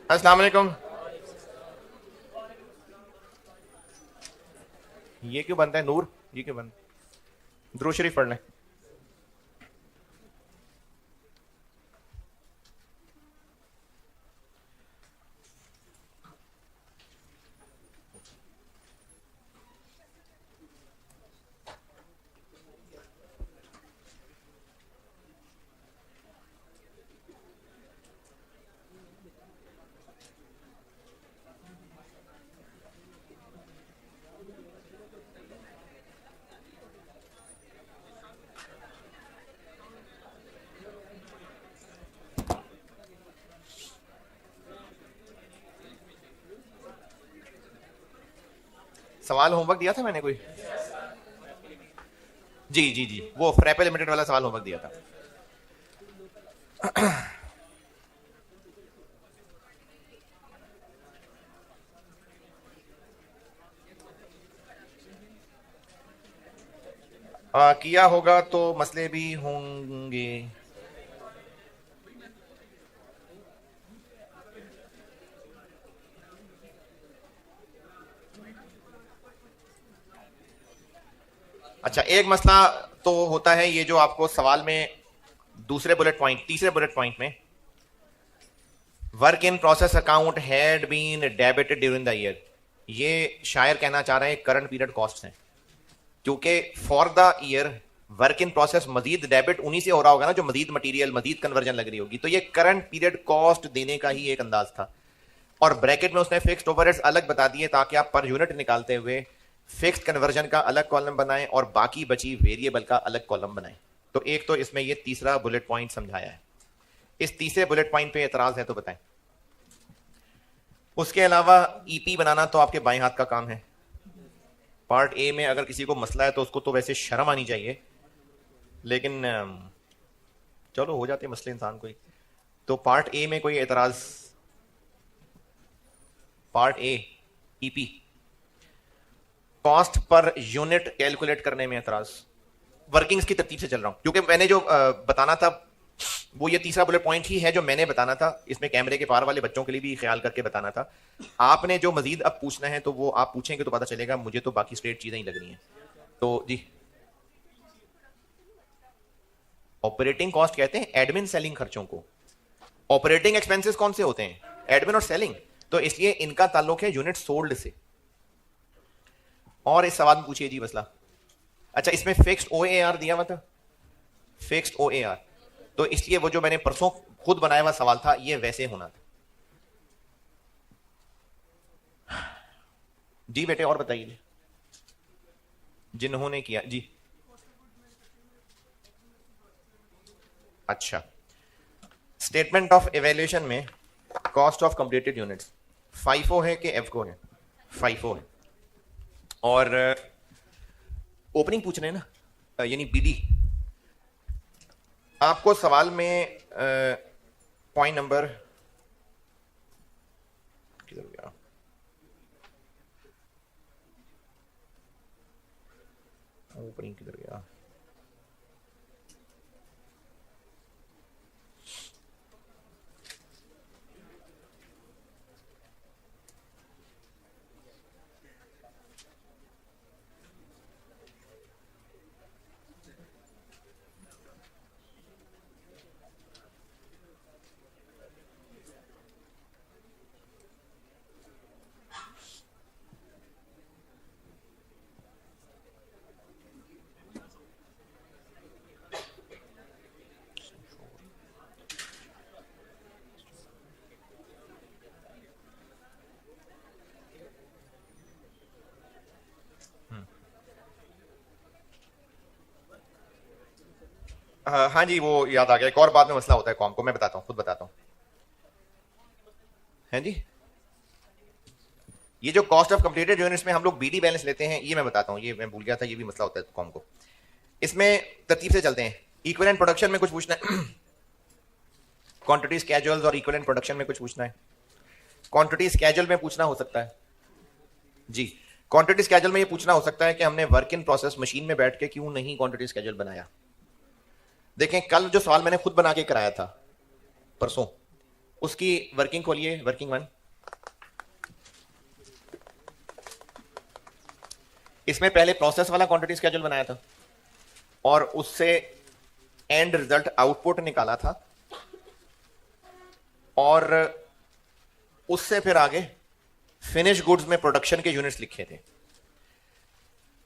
अस्सलाम वालेकुम। ये क्यों बनता है नूर? ये क्यों बंद? दुरूद शरीफ पढ़ लें। सवाल होमवर्क दिया था मैंने कोई? जी जी जी, वो फ्रैपे लिमिटेड वाला सवाल होमवर्क दिया था। किया होगा तो मसले भी होंगे। अच्छा, एक मसला तो होता है ये जो आपको सवाल में दूसरे बुलेट पॉइंट, तीसरे बुलेट पॉइंट में work in process account had been debited during the year, ये शायर कहना चाह रहे हैं करंट पीरियड कॉस्ट है, क्योंकि for the year work in process मजीद डेबिट उन्हीं से हो रहा होगा ना जो मजीद मटेरियल, मजीद कन्वर्जन लग रही होगी, तो ये करंट पीरियड कॉस्ट देने का ही एक अंदाज था। और ब्रैकेट में उसने फिक्स्ड ओवरहेड्स अलग बता दिए ताकि आप पर यूनिट निकालते हुए फिक्स्ड कन्वर्जन का अलग कॉलम बनाएं और बाकी बची वेरिएबल का अलग कॉलम बनाएं। तो एक तो इसमें ये तीसरा बुलेट पॉइंट समझाया है। इस तीसरे बुलेट पॉइंट पे एतराज है तो बताएं। उसके अलावा ईपी बनाना तो आपके बाएं हाथ का काम है। पार्ट ए में अगर किसी को मसला है तो उसको तो वैसे शर्म आनी चाहिए, लेकिन चलो हो जाते मसले इंसान को ही। तो पार्ट ए में कोई एतराज? Part A EP cost per unit calculate करने में एतराज। वर्किंग्स की तरतीब से चल रहा हूं क्योंकि मैंने जो बताना था वो ये तीसरा बुलेट पॉइंट ही है जो मैंने बताना था। इसमें कैमरे के पार वाले बच्चों के लिए भी ख्याल करके बताना था। आपने जो मजीद अब पूछना है तो वो आप पूछेंगे तो पता चलेगा, मुझे तो बाकी स्ट्रेट चीजें ही लग रही हैं। तो जी, ऑपरेटिंग कॉस्ट कहते हैं एडमिन सेलिंग खर्चों को। ऑपरेटिंग एक्सपेंसेस कौन से होते हैं? एडमिन और सेलिंग। तो इसलिए इनका ताल्लुक है यूनिट सोल्ड से। और इस सवाल में पूछिए जी मसला। अच्छा, इसमें फिक्स्ड ओएआर दिया हुआ था, फिक्स्ड ओएआर, तो इसलिए वो जो मैंने परसों खुद बनाया हुआ सवाल था ये वैसे होना था। जी बेटे और बताइए जिन्होंने किया जी। अच्छा, स्टेटमेंट ऑफ इवैल्यूएशन में cost of completed units FIFO है कि एफको है? फाइफो है। और ओपनिंग पूछ रहे हैं ना, यानी बीडी। आपको सवाल में पॉइंट नंबर किधर गया? ओपनिंग किधर गया? हाँ जी, वो याद आ गया। एक और बाद में मसला होता है कॉम को, मैं बताता हूँ, खुद बताता हूँ। है जी, ये जो कॉस्ट ऑफ कंप्लीटेड यूनिट्स में हम लोग बीडी बैलेंस लेते हैं, ये मैं बताता हूँ, ये मैं भूल गया था, ये भी मसला होता है कॉम को। इसमें तरतीब से चलते हैं। इक्विवेलेंट प्रोडक्शन में कुछ पूछना है, क्वांटिटी स्केड्यूल्स और इक्विवेलेंट प्रोडक्शन में कुछ पूछना है। क्वांटिटी स्केड्यूल में पूछना हो सकता है जी। क्वांटिटी स्केड्यूल में ये पूछना हो सकता है कि हमने वर्क इन प्रोसेस मशीन में बैठ के क्यों नहीं क्वांटिटी स्केड्यूल बनाया। देखें, कल जो सवाल मैंने खुद बना के कराया था परसों, उसकी वर्किंग खोलिए, वर्किंग 1। इसमें पहले प्रोसेस वाला क्वांटिटी स्केड्यूल बनाया था और उससे एंड रिजल्ट आउटपुट निकाला था और उससे फिर आगे फिनिश गुड्स में प्रोडक्शन के यूनिट्स लिखे थे।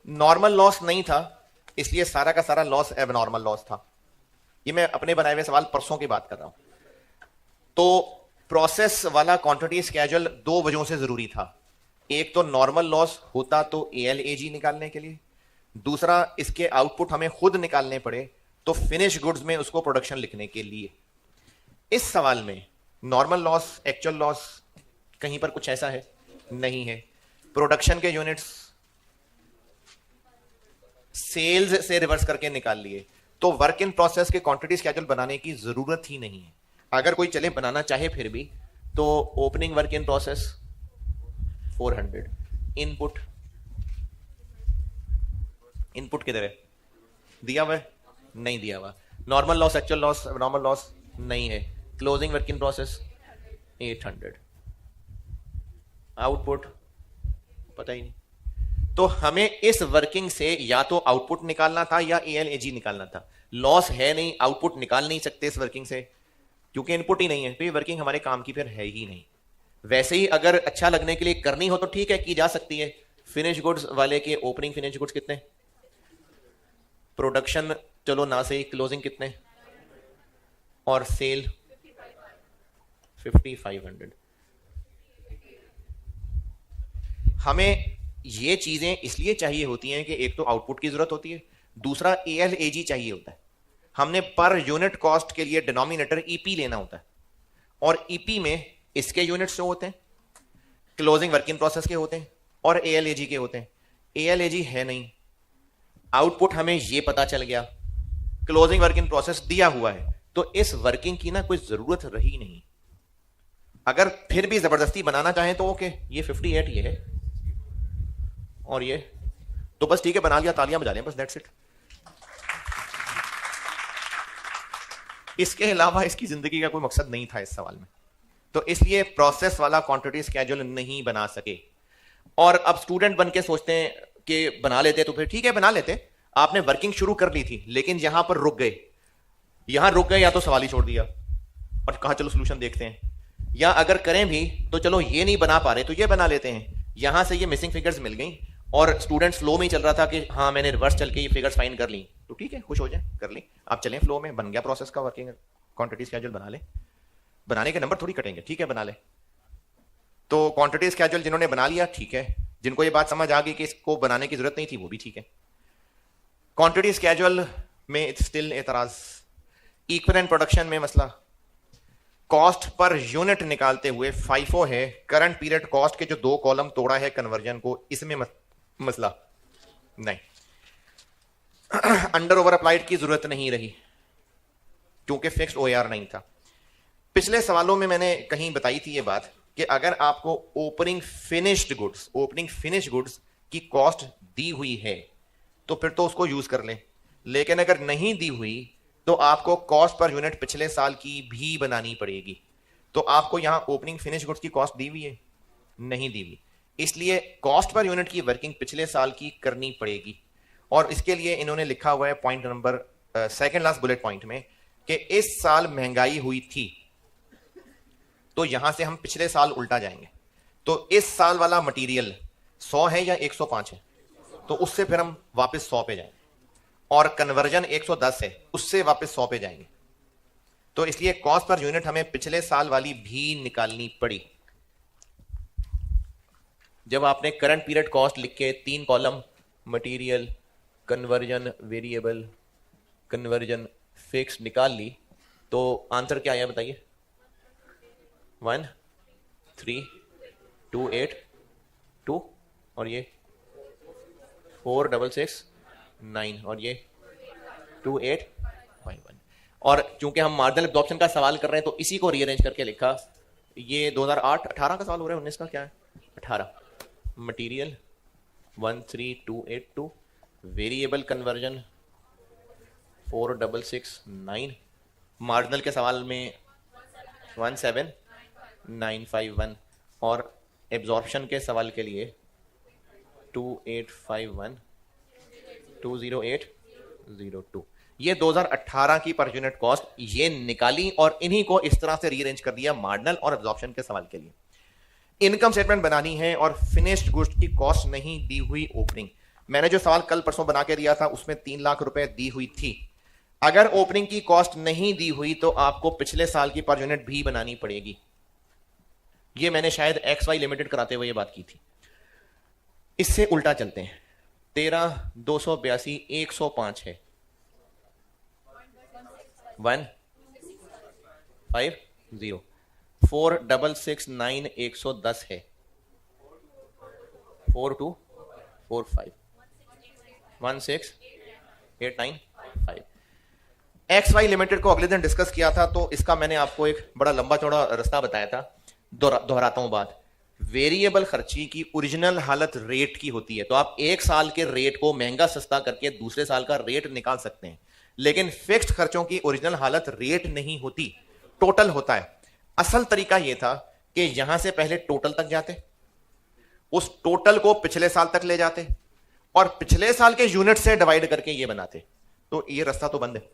नॉर्मल लॉस नहीं था, इसलिए सारा का सारा लॉस एबनॉर्मल लॉस था। ये मैं अपने बनाए हुए सवाल परसों की बात कर रहा हूं। तो प्रोसेस वाला क्वांटिटी स्केड्यूल दो वजहों से जरूरी था। एक तो नॉर्मल लॉस होता तो एएलएजी निकालने के लिए, दूसरा इसके आउटपुट हमें खुद निकालने पड़े तो फिनिश गुड्स में उसको प्रोडक्शन लिखने के लिए। इस सवाल में नॉर्मल लॉस एक्चुअल लॉस कहीं पर कुछ ऐसा है नहीं है। प्रोडक्शन के यूनिट्स सेल्स से रिवर्स करके निकाल लिए, तो वर्क इन प्रोसेस के क्वांटिटी स्केड्यूल बनाने की जरूरत ही नहीं है। अगर कोई चले बनाना चाहे फिर भी तो opening work in process 400, input किधर है, दिया हुआ है नहीं दिया हुआ। Normal loss actual loss normal loss नहीं है। Closing work in process 800, output पता ही नहीं। तो हमें इस वर्किंग से या तो आउटपुट निकालना था या एएलएजी निकालना था। लॉस है नहीं, आउटपुट निकाल नहीं सकते इस वर्किंग से क्योंकि इनपुट ही नहीं है, तो ये वर्किंग हमारे काम की फिर है ही नहीं। वैसे ही अगर अच्छा लगने के लिए करनी हो तो ठीक है, की जा सकती है। फिनिश गुड्स वाले के ओपनिंग फिनिश गुड्स कितने, प्रोडक्शन चलो ना से क्लोजिंग कितने, और सेल 5500। हमें ये चीजें इसलिए चाहिए होती हैं कि एक तो आउटपुट की जरूरत होती है, दूसरा एएलएजी चाहिए होता है। हमने पर यूनिट कॉस्ट के लिए डिनोमिनेटर ईपी लेना होता है और ईपी में इसके यूनिट्स जो होते हैं क्लोजिंग वर्क इन प्रोसेस के होते हैं और एएलएजी के होते हैं। एएलएजी है नहीं, आउटपुट हमें ये पता चल गया, क्लोजिंग वर्क इन प्रोसेस दिया हुआ है, तो इस वर्किंग की ना कोई जरूरत रही नहीं। अगर फिर भी जबरदस्ती बनाना चाहें तो ओके, ये 58 ये है और ये तो बस ठीक है, बना लिया, तालियां बजा लें बस, दैट्स इट। इसके अलावा इसकी जिंदगी का कोई मकसद नहीं था इस सवाल में, तो इसलिए प्रोसेस वाला क्वांटिटी स्केड्यूल नहीं बना सके। और अब स्टूडेंट बन के सोचते हैं कि बना लेते तो फिर ठीक है बना लेते, आपने वर्किंग शुरू कर ली थी लेकिन यहां पर रुक गए, यहां रुक गए या तो सवाल ही छोड़ दिया और कहा चलो सोल्यूशन देखते हैं, या अगर करें भी तो चलो ये नहीं बना पा रहे तो ये बना लेते हैं। यहां से ये मिसिंग फिगर्स मिल गई और स्टूडेंट फ्लो में ही चल रहा था कि हाँ मैंने रिवर्स चल के ये फिगर्स फाइंड कर ली, तो ठीक है खुश हो जाए, कर ली। आप चलें फ्लो में, बन गया प्रोसेस का वर्किंग क्वांटिटी स्केड्यूल बना ले, बनाने के नंबर थोड़ी कटेंगे, ठीक है बना ले। तो क्वांटिटी स्केड्यूल जिन्होंने बना लिया ठीक है, जिनको ये बात समझ आ गई कि इसको बनाने की जरूरत नहीं थी वो भी ठीक है। क्वांटिटी स्केड्यूल में स्टिल एतराज, इक्विवेलेंट प्रोडक्शन में मसला, कॉस्ट पर यूनिट निकालते हुए फाइफो है, करंट पीरियड कॉस्ट के जो दो कॉलम तोड़ा है कन्वर्जन को, इसमें मसला नहीं। अंडर ओवर अप्लाइड की जरूरत नहीं रही क्योंकि फिक्स्ड ओआर नहीं था। पिछले सवालों में मैंने कहीं बताई थी ये बात कि अगर आपको ओपनिंग फिनिश गुड्स की कॉस्ट दी हुई है तो फिर तो उसको यूज कर लें, लेकिन अगर नहीं दी हुई तो आपको कॉस्ट पर यूनिट पिछले साल की भी बनानी पड़ेगी। तो आपको यहां ओपनिंग फिनिश गुड्स की कॉस्ट दी हुई है, नहीं दी हुई, इसलिए कॉस्ट पर यूनिट की वर्किंग पिछले साल की करनी पड़ेगी। और इसके लिए इन्होंने लिखा हुआ है point number second last bullet point में कि इस साल महंगाई हुई थी, तो यहां से हम पिछले साल उल्टा जाएंगे। तो इस साल वाला मटेरियल 100 है या 105 है, तो उससे फिर हम वापस 100 पे जाएंगे, और कन्वर्जन 110 है उससे वापस 100 पे जाएंगे। तो इसलिए कॉस्ट पर यूनिट हमें पिछले साल वाली भी निकालनी पड़ी। जब आपने करंट पीरियड कॉस्ट लिख के 3 column material, conversion variable, conversion fix निकाल ली तो आंसर क्या आया बताइए, 13282 और ये 4669 और ये 2851। और चूंकि हम मार्जिनल एब्जॉर्प्शन का सवाल कर रहे हैं तो इसी को रीअरेंज करके लिखा। ये 2008-18 का सवाल हो रहा है, 19 का क्या है, 18। मटेरियल 13282, वेरिएबल कन्वर्जन 4669, मार्जिनल के सवाल में 17951 और एब्जॉर्प्शन के सवाल के लिए 2851 20802। ये 2018 की पर यूनिट कॉस्ट ये निकाली और इन्हीं को इस तरह से रीअरेंज कर दिया मार्जिनल और एब्जॉर्प्शन के सवाल के लिए। इनकम स्टेटमेंट बनानी है और फिनिश्ड गुड्स की कॉस्ट नहीं दी हुई ओपनिंग। मैंने जो सवाल कल परसों बना के दिया था उसमें 3 लाख रुपए दी हुई थी। अगर ओपनिंग की कॉस्ट नहीं दी हुई तो आपको पिछले साल की पर यूनिट भी बनानी पड़ेगी। ये मैंने शायद XY लिमिटेड कराते हुए ये बात की थी। इससे उल्टा चलते हैं। 13,282 105 है, 150 4,669 110 है, 4245 16895। XY लिमिटेड को अगले दिन डिस्कस किया था तो इसका मैंने आपको एक बड़ा लंबा चौड़ा रास्ता बताया था। दोहराता हूं बात। वेरिएबल खर्ची की ओरिजिनल हालत रेट की होती है, तो आप एक साल के रेट को महंगा सस्ता करके दूसरे साल का रेट निकाल सकते हैं, लेकिन फिक्स्ड खर्चों की ओरिजिनल हालत रेट नहीं होती, टोटल होता है। असल तरीका यह था कि यहां से पहले टोटल तक जाते, उस टोटल को पिछले साल तक ले जाते और पिछले साल के यूनिट से डिवाइड करके ये बनाते। तो ये रास्ता तो बंद है,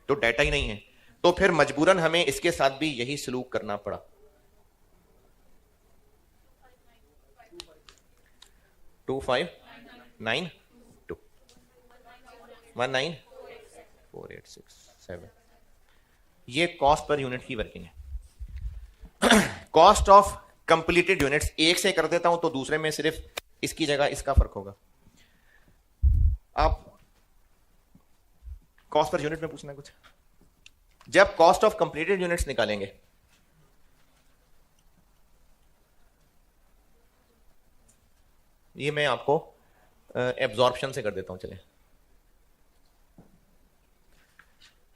तो डाटा ही नहीं है, तो फिर मजबूरन हमें इसके साथ भी यही सलूक करना पड़ा। 2592 19486 ये कॉस्ट पर यूनिट की वर्किंग है। कॉस्ट ऑफ कंप्लीटेड यूनिट्स एक से कर देता हूं तो दूसरे में सिर्फ इसकी जगह इसका फर्क होगा। आप कॉस्ट पर यूनिट में पूछना कुछ, जब कॉस्ट ऑफ कंप्लीटेड यूनिट्स निकालेंगे ये मैं आपको एब्जॉर्प्शन से कर देता हूं। चले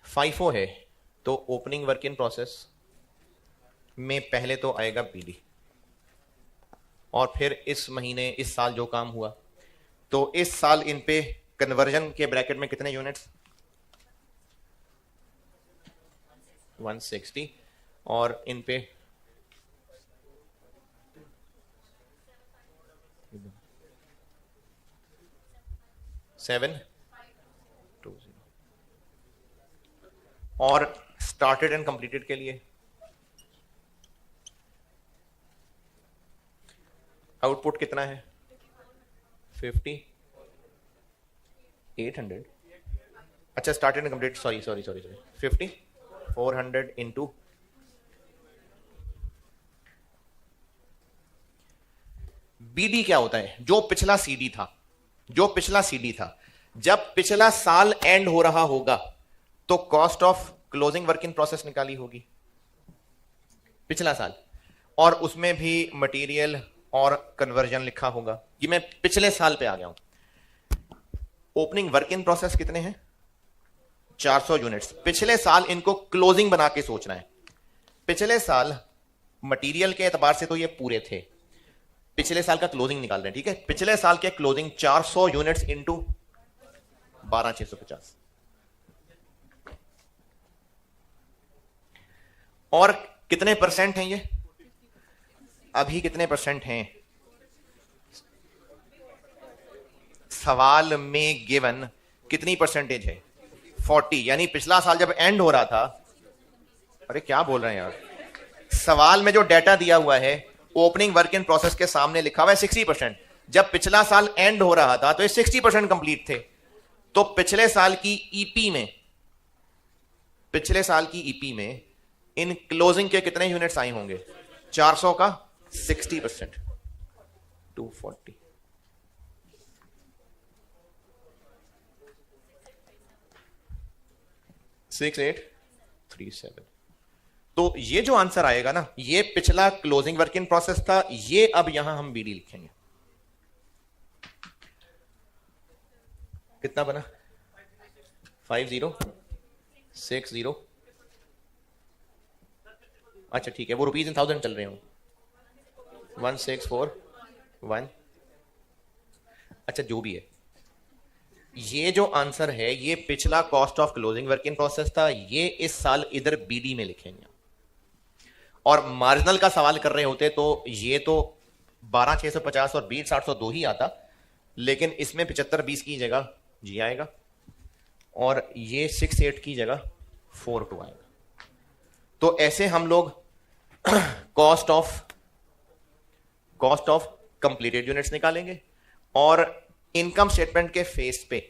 FIFO है तो ओपनिंग वर्क इन प्रोसेस में पहले तो आएगा PD और फिर इस महीने इस साल जो काम हुआ तो इस साल इन पे कन्वर्जन के ब्रैकेट में कितने यूनिट्स 160 और इन पे 720 और स्टार्टेड एंड कंप्लीटेड के लिए आउटपुट कितना है 5800। अच्छा started and complete sorry 50 400 into BD क्या होता है, जो पिछला CD था, जब पिछला साल एंड हो रहा होगा तो cost of closing work in process निकाली होगी पिछला साल, और उसमें भी मटेरियल और कन्वर्जन लिखा होगा। ये मैं पिछले साल पे आ गया हूं। ओपनिंग वर्क इन प्रोसेस कितने हैं 400 यूनिट्स। पिछले साल इनको क्लोजिंग बना के सोचना है। पिछले साल मटेरियल के एतबार से तो ये पूरे थे, पिछले साल का क्लोजिंग निकाल रहे हैं, ठीक है। पिछले साल के क्लोजिंग 400 यूनिट्स इंटू 12650 और कितने परसेंट हैं ये, अभी कितने परसेंट हैं सवाल में गिवन कितनी परसेंटेज है 40, यानी पिछला साल जब एंड हो रहा था, अरे क्या बोल रहे हैं यार, सवाल में जो डाटा दिया हुआ है ओपनिंग वर्क इन प्रोसेस के सामने लिखा हुआ है 60%। जब पिछला साल एंड हो रहा था तो ये 60% कंप्लीट थे, तो पिछले साल की ईपी में इन क्लोजिंग के कितने यूनिट्स आए होंगे 400 का 60% 240। सिक्स 837। तो ये जो आंसर आएगा ना, ये पिछला क्लोजिंग वर्क इन प्रोसेस था, ये अब यहां हम BD लिखेंगे। कितना बना 5060। अच्छा ठीक है, वो रुपीज इन थाउजेंड चल रहे हो 1641। अच्छा जो भी है, ये जो आंसर है ये पिछला cost of closing work in process था, ये इस साल इधर BD में लिखेंगे। और मार्जिनल का सवाल कर रहे होते तो ये तो 12,650 और 20,802 ही आता, लेकिन इसमें 75-20 की जगह जी आएगा और ये 6,8 की जगह 4,2 आएगा। तो ऐसे हम लोग कॉस्ट ऑफ कंप्लीटेड यूनिट्स निकालेंगे और इनकम स्टेटमेंट के फेस पे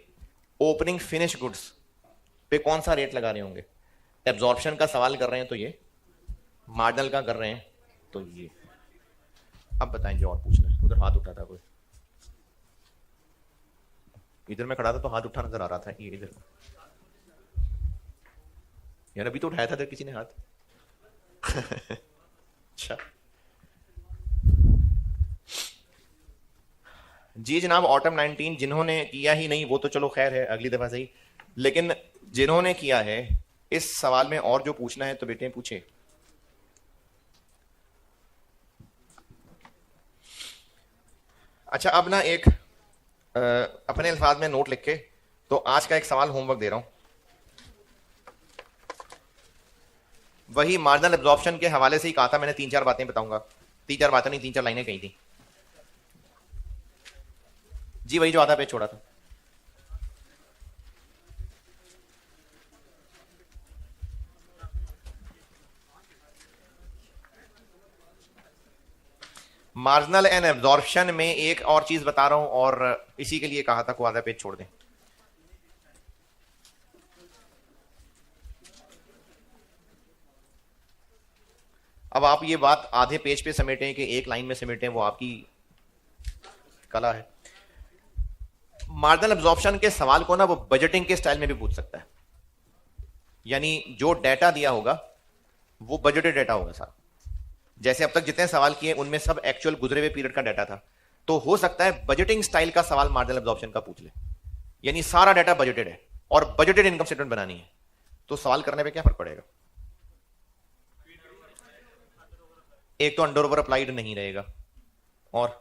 ओपनिंग फिनिश गुड्स पे कौन सा रेट लगा रहे होंगे। एब्जॉर्प्शन का सवाल कर रहे हैं तो ये, मार्जिनल का कर रहे हैं तो ये। अब बताएं जो और पूछना है। उधर हाथ उठा था कोई, इधर मैं खड़ा था तो हाथ उठा नजर आ रहा था, ये इधर यार अभी तो उठाया था किसी ने हाथ। अच्छा जी जनाब, ऑटम 19 जिन्होंने किया ही नहीं वो तो चलो खैर है, अगली दफा सही, लेकिन जिन्होंने किया है इस सवाल में और जो पूछना है तो बेटे पूछे। अच्छा अब ना एक अपने अल्फाज में नोट लिख के, तो आज का एक सवाल होमवर्क दे रहा हूं, वही मार्जिनल एब्जॉर्प्शन के हवाले से ही कहा था मैंने। 3-4 बातें बताऊंगा, 3-4 बातें नहीं, 3-4 लाइनें कही थी जी, वही जो आधा पेज छोड़ा था। मार्जिनल एंड एब्जॉर्प्शन में एक और चीज बता रहा हूं और इसी के लिए कहा था को आधा पेज छोड़ दें। अब आप ये बात आधे पेज पे समेटें कि एक लाइन में समेटें, वो आपकी कला है। मार्जिनल एब्जॉर्प्शन के सवाल को ना वो बजटिंग के स्टाइल में भी पूछ सकता है, यानी जो डाटा दिया होगा वो बजटेड डाटा होगा सारा। जैसे अब तक जितने सवाल किए उनमें सब एक्चुअल गुजरे हुए पीरियड का डाटा था, तो हो सकता है बजटिंग स्टाइल का सवाल मार्जिनल एब्जॉर्प्शन का पूछ ले, यानी सारा डाटा बजटेड है और बजटेड इनकम स्टेटमेंट बनानी है, तो सवाल करने पे क्या फर्क पड़ेगा। एक तो अंडर ओवर अप्लाइड नहीं रहेगा और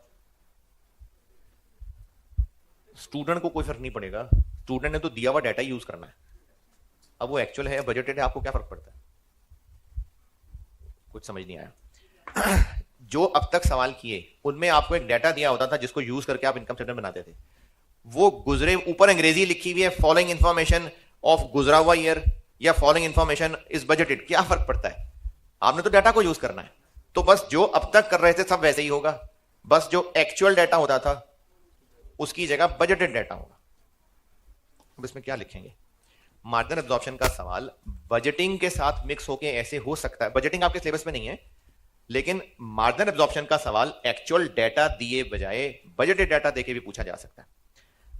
स्टूडेंट को कोई फर्क नहीं पड़ेगा, स्टूडेंट ने तो दिया हुआ डाटा यूज करना है। अब वो एक्चुअल है बजटेड है, आपको क्या फर्क पड़ता है। कुछ समझ नहीं आया। जो अब तक सवाल किए उनमें आपको एक डाटा दिया होता था जिसको यूज करके आप इनकम स्टेटमेंट बनाते थे, वो गुजरे ऊपर अंग्रेजी लिखी हुई है फॉलोइंग इंफॉर्मेशन ऑफ गुजरा हुआ ईयर या फॉलोइंग इंफॉर्मेशन इज बजटेड, क्या फर्क पड़ता है। आपने तो डाटा को यूज करना है, तो बस जो अब तक कर रहे थे सब वैसे ही होगा, बस जो एक्चुअल डाटा होता था उसकी जगह बजटेड डाटा होगा। अब इसमें क्या लिखेंगे। मार्जिनल एब्जॉर्प्शन का सवाल बजटिंग के साथ मिक्स होके ऐसे हो सकता है, बजटिंग आपके सिलेबस में नहीं है, लेकिन मार्जिनल एब्जॉर्प्शन का सवाल एक्चुअल डाटा दिए बजाय बजटेड डाटा देके भी पूछा जा सकता है।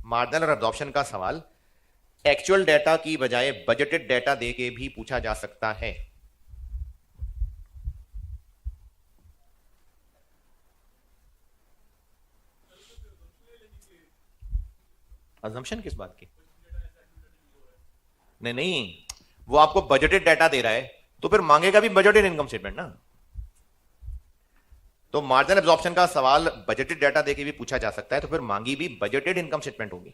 मार्जिनल एब्जॉर्प्शन का सवाल एक्चुअल डाटा की बजाय बजटेड डाटा देके भी पूछा जा सकता है। अजम्पशन किस बात की। नहीं नहीं, वो आपको बजटेड डाटा दे रहा है तो फिर मांगेगा भी बजटेड इनकम स्टेटमेंट ना। तो मार्जिनल एब्जॉर्प्शन का सवाल बजटेड डाटा देके भी पूछा जा सकता है, तो फिर मांगी भी बजटेड इनकम स्टेटमेंट होगी।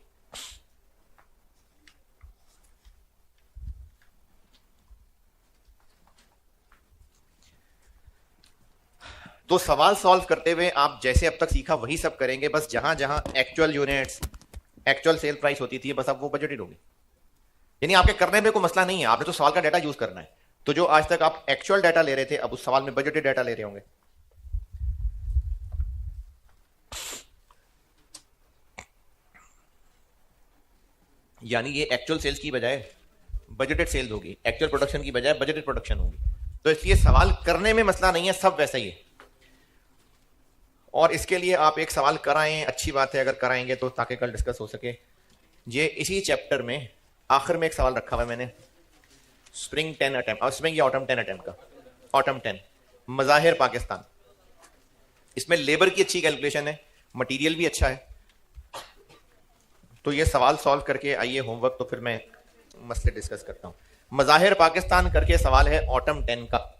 तो सवाल सॉल्व करते हुए आप जैसे अब तक सीखा वही सब करेंगे, बस जहां जहां actual units actual sale price होती थी बस अब वो बजटेड होगी। यानी आपके करने में कोई मसला नहीं है, आपने तो सवाल का डाटा यूज करना है। तो जो आज तक आप एक्चुअल डाटा ले रहे थे अब उस सवाल में बजटेड डाटा ले रहे होंगे। यानी ये एक्चुअल सेल्स की बजाय बजटेड सेल्स होगी, एक्चुअल प्रोडक्शन की बजाय बजटेड प्रोडक्शन होगी। तो इसलिए सवाल करने में मसला नहीं है, सब वैसा ही है। और इसके लिए आप एक सवाल कराएं, अच्छी बात है अगर कराएंगे तो, ताकि कल डिस्कस हो सके। ये इसी चैप्टर में आखिर में एक सवाल रखा हुआ है मैंने, स्प्रिंग 10 अटेम्प्ट और स्प्रिंग या ऑटम 10 अटेम्प्ट का, ऑटम 10 मज़ाहिर पाकिस्तान। इसमें लेबर की अच्छी कैलकुलेशन है, मटेरियल भी अच्छा है। तो ये सवाल सॉल्व करके आइए होमवर्क, तो फिर मैं मसले डिस्कस करता हूं। मज़ाहिर पाकिस्तान करके सवाल है ऑटम 10 का।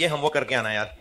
ये हम वो करके आना यार।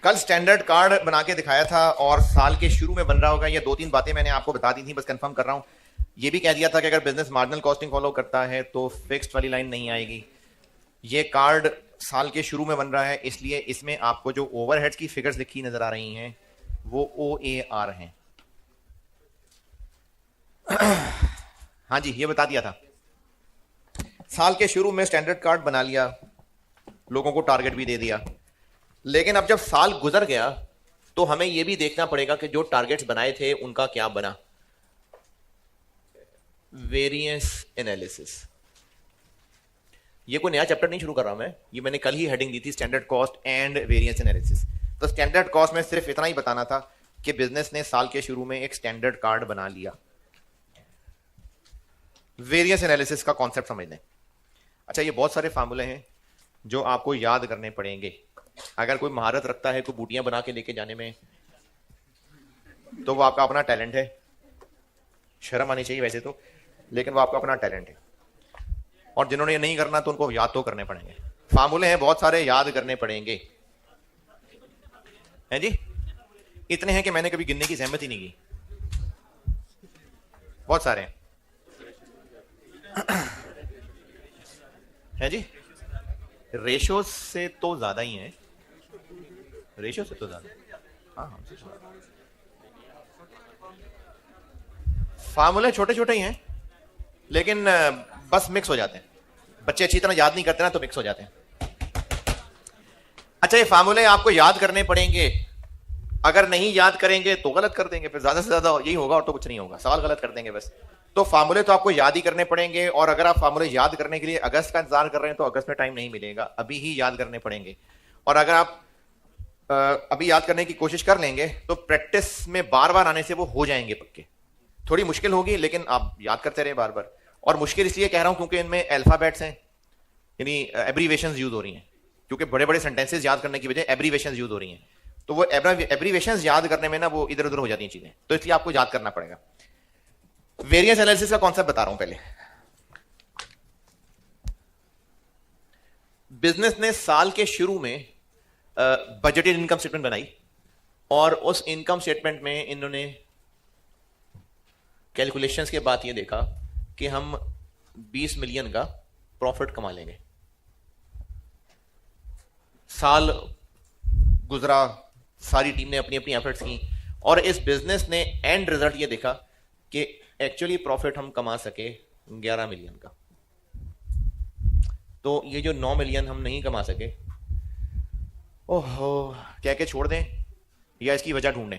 कल स्टैंडर्ड कार्ड बना के दिखाया था और साल के शुरू में बन रहा होगा। ये 2-3 बातें मैंने आपको बता दी थी, बस कंफर्म कर रहा हूं। ये भी कह दिया था कि अगर बिजनेस मार्जिनल कॉस्टिंग फॉलो करता है तो फिक्स्ड वाली लाइन नहीं आएगी। ये कार्ड साल के शुरू में बन रहा है, इसलिए इसमें आपको जो ओवरहेड्स की फिगर्स लिखी नजर आ रही हैं वो OAR हैं। हाँ जी, ये बता दिया था। साल के शुरू में स्टैंडर्ड कार्ड बना लिया, लोगों को टारगेट भी दे दिया, लेकिन अब जब साल गुजर गया तो हमें यह भी देखना पड़ेगा कि जो टारगेट्स बनाए थे उनका क्या बना। वेरिएंस एनालिसिस, ये कोई नया चैप्टर नहीं शुरू कर रहा मैं, ये मैंने कल ही हेडिंग दी थी, standard cost and variance analysis. तो स्टैंडर्ड कॉस्ट में सिर्फ इतना ही बताना था कि बिजनेस ने साल के शुरू में एक स्टैंडर्ड कार्ड बना लिया। वेरिएंस एनालिसिस का कॉन्सेप्ट समझ लें। अच्छा, ये बहुत सारे फार्मूले हैं जो आपको याद करने पड़ेंगे। अगर कोई महारत रखता है कोई बूटियां बना के लेके जाने में तो वो आपका अपना टैलेंट है, शर्म आनी चाहिए वैसे तो, लेकिन वो आपका अपना टैलेंट है। और जिन्होंने ये नहीं करना तो उनको याद तो करने पड़ेंगे। फार्मूले हैं बहुत सारे, याद करने पड़ेंगे, हैं जी। इतने हैं कि मैंने कभी गिनने की जहमत ही नहीं की, बहुत सारे हैं। हैं जी, रेशो से तो ज्यादा ही है, रेशो से तो ज्यादा। हाँ, फार्मूले छोटे छोटे ही हैं, लेकिन बस मिक्स हो जाते हैं। बच्चे अच्छी तरह याद नहीं करते ना तो मिक्स हो जाते हैं। अच्छा, ये फार्मूले आपको याद करने पड़ेंगे, अगर नहीं याद करेंगे तो गलत कर देंगे, फिर ज्यादा से ज्यादा यही होगा और तो कुछ नहीं होगा, सवाल गलत कर देंगे बस। तो फार्मूले तो आपको याद ही करने पड़ेंगे, और अगर आप फार्मूले याद करने के लिए अगस्त का इंतजार कर रहे हैं तो अगस्त में टाइम नहीं मिलेगा, अभी ही याद करने पड़ेंगे। और अगर आप अभी याद करने की कोशिश कर लेंगे तो प्रैक्टिस में बार बार आने से वो हो जाएंगे पक्के। थोड़ी मुश्किल होगी लेकिन आप याद करते रहे बार बार। और मुश्किल इसलिए कह रहा हूं क्योंकि इनमें अल्फाबेट्स हैं, यानी एब्रीवेशंस यूज हो रही हैं, क्योंकि बड़े बड़े सेंटेंसेस याद करने की वजह एब्रीवेशंस यूज हो रही हैं। तो वो एब्रीवेशंस याद करने में ना वो इधर उधर हो जाती हैं चीजें, तो इसलिए आपको याद करना पड़ेगा। वेरिएंस एनालिसिस का कॉन्सेप्ट बता रहा हूं पहले। बिजनेस ने साल के शुरू में बजटेड इनकम स्टेटमेंट बनाई और उस इनकम स्टेटमेंट में इन्होंने कैलकुलेशंस के बाद ये देखा कि हम 20 मिलियन का प्रॉफिट कमा लेंगे। साल गुजरा, सारी टीम ने अपनी अपनी एफर्ट्स की और इस बिजनेस ने एंड रिजल्ट ये देखा कि एक्चुअली प्रॉफिट हम कमा सके 11 मिलियन का। तो ये जो 9 मिलियन हम नहीं कमा सके, ओहो, कह के छोड़ दें या इसकी वजह ढूंढें?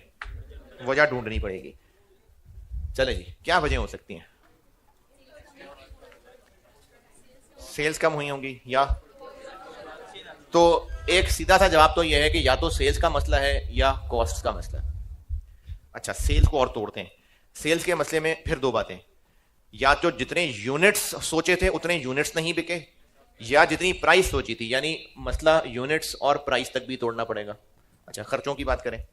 वजह ढूंढनी पड़ेगी। चले जी, क्या वजह हो सकती हैं? सेल्स कम हुई होंगी, या तो एक सीधा सा जवाब तो यह है कि या तो सेल्स का मसला है या कॉस्ट का मसला है। अच्छा, सेल्स को और तोड़ते हैं। सेल्स के मसले में फिर दो बातें, या तो जितने यूनिट्स सोचे थे उतने यूनिट्स नहीं बिके, या जितनी प्राइस सोची थी, यानी मसला यूनिट्स और प्राइस तक भी तोड़ना पड़ेगा। अच्छा, खर्चों की बात करें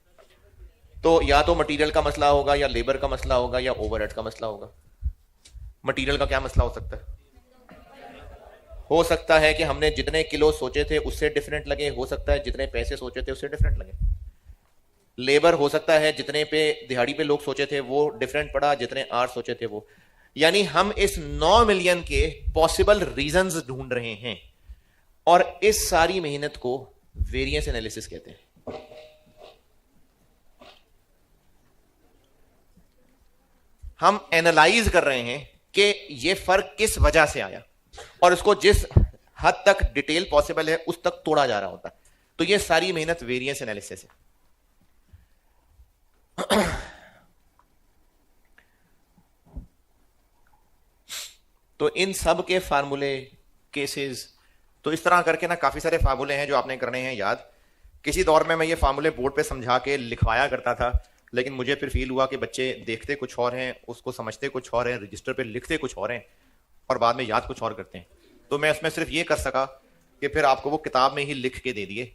तो या तो मटेरियल का मसला होगा, या लेबर का मसला होगा, या ओवरहेड का मसला होगा। मटेरियल का क्या मसला हो सकता है? हो सकता है कि हमने जितने किलो सोचे थे उससे डिफरेंट लगे, हो सकता है जितने पैसे सोचे थे उससे डिफरेंट लगे। लेबर हो सकता है जितने पे दिहाड़ी पे लोग सोचे थे वो डिफरेंट पड़ा, जितने आर सोचे थे वो। यानी हम इस 9 मिलियन के पॉसिबल रीजंस ढूंढ रहे हैं और इस सारी मेहनत को वेरिएंस एनालिसिस कहते हैं। हम एनालाइज कर रहे हैं कि ये फर्क किस वजह से आया, और इसको जिस हद तक डिटेल पॉसिबल है उस तक तोड़ा जा रहा होता है। तो ये सारी मेहनत वेरिएंस एनालिसिस है। तो इन सब के फार्मूले, केसेस, तो इस तरह करके ना काफी सारे फार्मूले हैं जो आपने करने हैं याद। किसी दौर में मैं ये फार्मूले बोर्ड पे समझा के लिखवाया करता था, लेकिन मुझे फिर फील हुआ कि बच्चे देखते कुछ और हैं, उसको समझते कुछ और हैं, रजिस्टर पे लिखते कुछ और हैं, और बाद में याद कुछ और करते हैं। तो मैं इसमें सिर्फ ये कर सका कि फिर आपको वो किताब में ही लिख के दे दिए।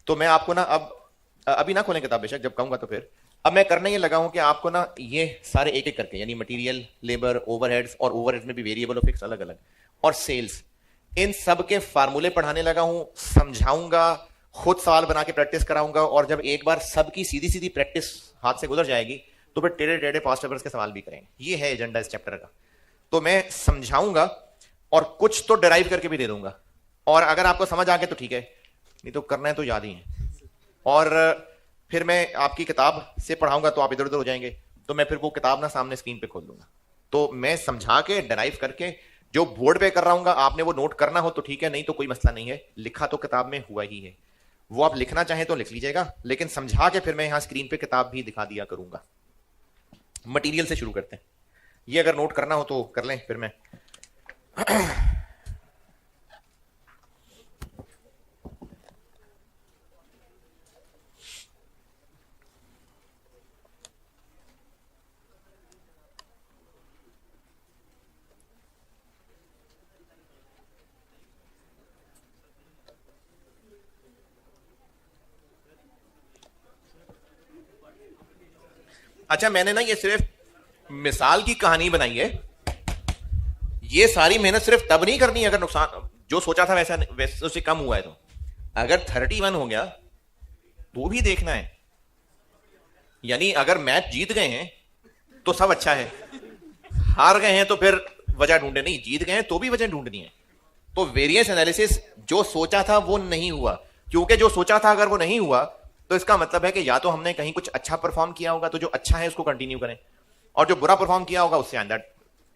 तो मैं आपको ना अब अभी ना खोलें किताब बेशक, जब कहूंगा तो फिर अब मैं करने ये लगा हूं कि आपको ना ये सारे एक एक करके, यानी मटेरियल, लेबर, ओवरहेड्स, और ओवरहेड्स में भी वेरिएबल और फिक्स अलग अलग, और सेल्स, इन सब के फार्मूले पढ़ाने लगा हूं, समझाऊंगा, खुद सवाल बना के प्रैक्टिस कराऊंगा, और जब एक बार सबकी सीधी सीधी प्रैक्टिस हाथ से गुजर जाएगी तो फिर टेढ़े टेढ़े पास्ट पेपर्स के सवाल भी करेंगे। ये है एजेंडा इस चैप्टर का। तो मैं समझाऊंगा और कुछ तो डिराइव करके भी दे दूंगा, और अगर आपको समझ आ गया तो ठीक है, नहीं तो करना है तो याद ही है। और फिर मैं आपकी किताब से पढ़ाऊंगा तो आप इधर उधर हो जाएंगे, तो मैं फिर वो किताब ना सामने स्क्रीन पे खोल दूंगा। तो मैं समझा के डिराइव करके जो बोर्ड पे कर रहा हूँ, आपने वो नोट करना हो तो ठीक है, नहीं तो कोई मसला नहीं है, लिखा तो किताब में हुआ ही है। वो आप लिखना चाहें तो लिख लीजिएगा, लेकिन समझा के फिर मैं यहां स्क्रीन पे किताब भी दिखा दिया करूंगा। मटेरियल से शुरू करते हैं। ये अगर नोट करना हो तो कर लें फिर मैं। अच्छा, मैंने ना ये सिर्फ मिसाल की कहानी बनाई है। ये सारी मेहनत सिर्फ तब नहीं करनी अगर नुकसान जो सोचा था वैसा वैसे उससे कम हुआ है। तो अगर 31 हो गया तो भी देखना है, यानी अगर मैच जीत गए हैं तो सब अच्छा है, हार गए हैं तो फिर वजह ढूंढे, नहीं जीत गए हैं तो भी वजह ढूंढनी है। तो वेरिएंस एनालिसिस जो सोचा था वो नहीं हुआ, क्योंकि जो सोचा था अगर वो नहीं हुआ तो इसका मतलब है कि या तो हमने कहीं कुछ अच्छा परफॉर्म किया होगा, तो जो अच्छा है उसको कंटिन्यू करें, और जो बुरा परफॉर्म किया होगा उससे आइंदा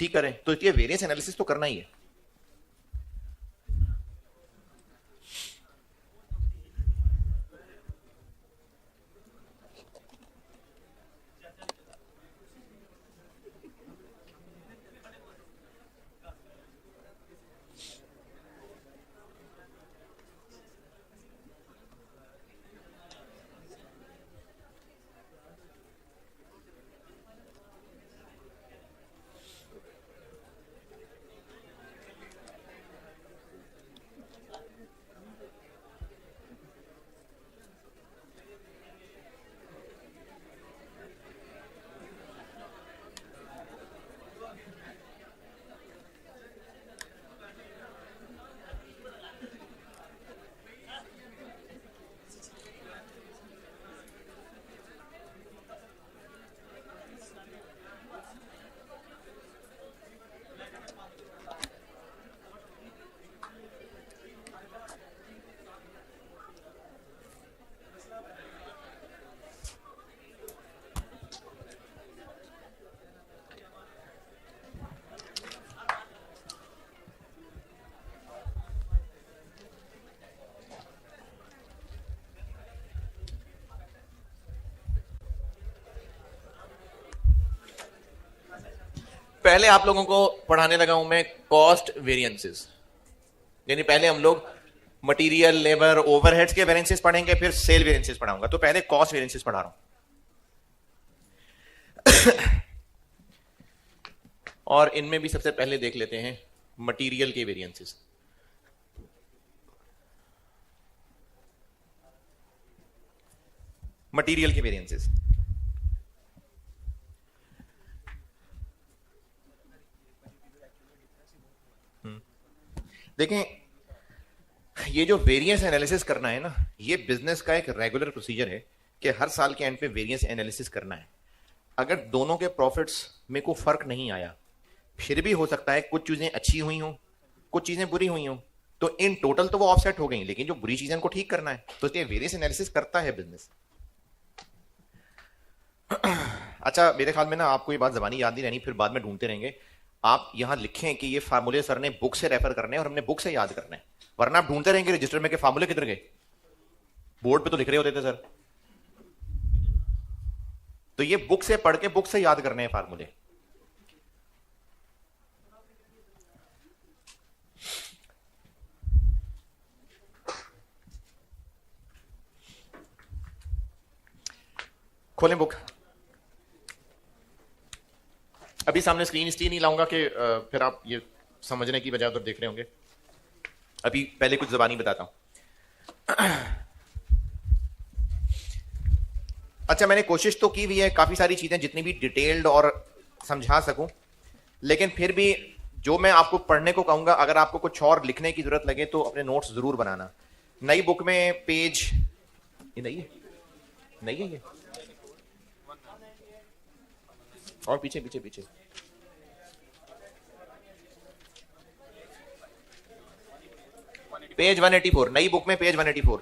ठीक करें। तो इसलिए वेरिएंस एनालिसिस तो करना ही है। पहले आप लोगों को पढ़ाने लगा हूं मैं कॉस्ट वेरिएंसेस, यानी पहले हम लोग मटेरियल, लेबर, ओवरहेड्स के वेरिएंसेस पढ़ेंगे, फिर सेल वेरिएंसेस पढ़ाऊंगा। तो पहले कॉस्ट वेरिएंसेस पढ़ा रहा हूं। और इनमें भी सबसे पहले देख लेते हैं मटेरियल के वेरिएंसेस। मटेरियल के वेरिएंसेस देखें, ये जो वेरिएंस एनालिसिस करना है ना, ये बिजनेस का एक रेगुलर प्रोसीजर है कि हर साल के एंड पे वेरिएंस एनालिसिस करना है। अगर दोनों के प्रॉफिट्स में कोई फर्क नहीं आया, फिर भी हो सकता है कुछ चीजें अच्छी हुई हों, कुछ चीजें बुरी हुई हों, तो इन टोटल तो वो ऑफसेट हो गई, लेकिन जो बुरी चीजें उनको ठीक करना है, तो इसलिए वेरियस एनालिसिस करता है बिजनेस। अच्छा, मेरे ख्याल में ना आपको ये बात जबानी याद नहीं रहनी, फिर बाद में ढूंढते रहेंगे। आप यहां लिखें कि ये फार्मूले सर ने बुक से रेफर करने और हमने बुक से याद करने, वरना आप ढूंढते रहेंगे रजिस्टर में कि फार्मूले किधर गए, बोर्ड पे तो लिख रहे होते थे सर। तो ये बुक से पढ़ के बुक से याद करने हैं फार्मूले। खोलें बुक। अभी सामने स्क्रीन इसलिए नहीं लाऊंगा कि फिर आप ये समझने की बजाय उधर देख रहे होंगे। अभी पहले कुछ जबानी बताता हूं। अच्छा, मैंने कोशिश तो की हुई है काफी सारी चीजें जितनी भी डिटेल्ड और समझा सकूं, लेकिन फिर भी जो मैं आपको पढ़ने को कहूंगा, अगर आपको कुछ और लिखने की जरूरत लगे तो अपने नोट्स जरूर बनाना। नई बुक में पेज, ये नहीं है, नहीं है ये, और पीछे पीछे पीछे पेज 184, नई बुक में पेज 184।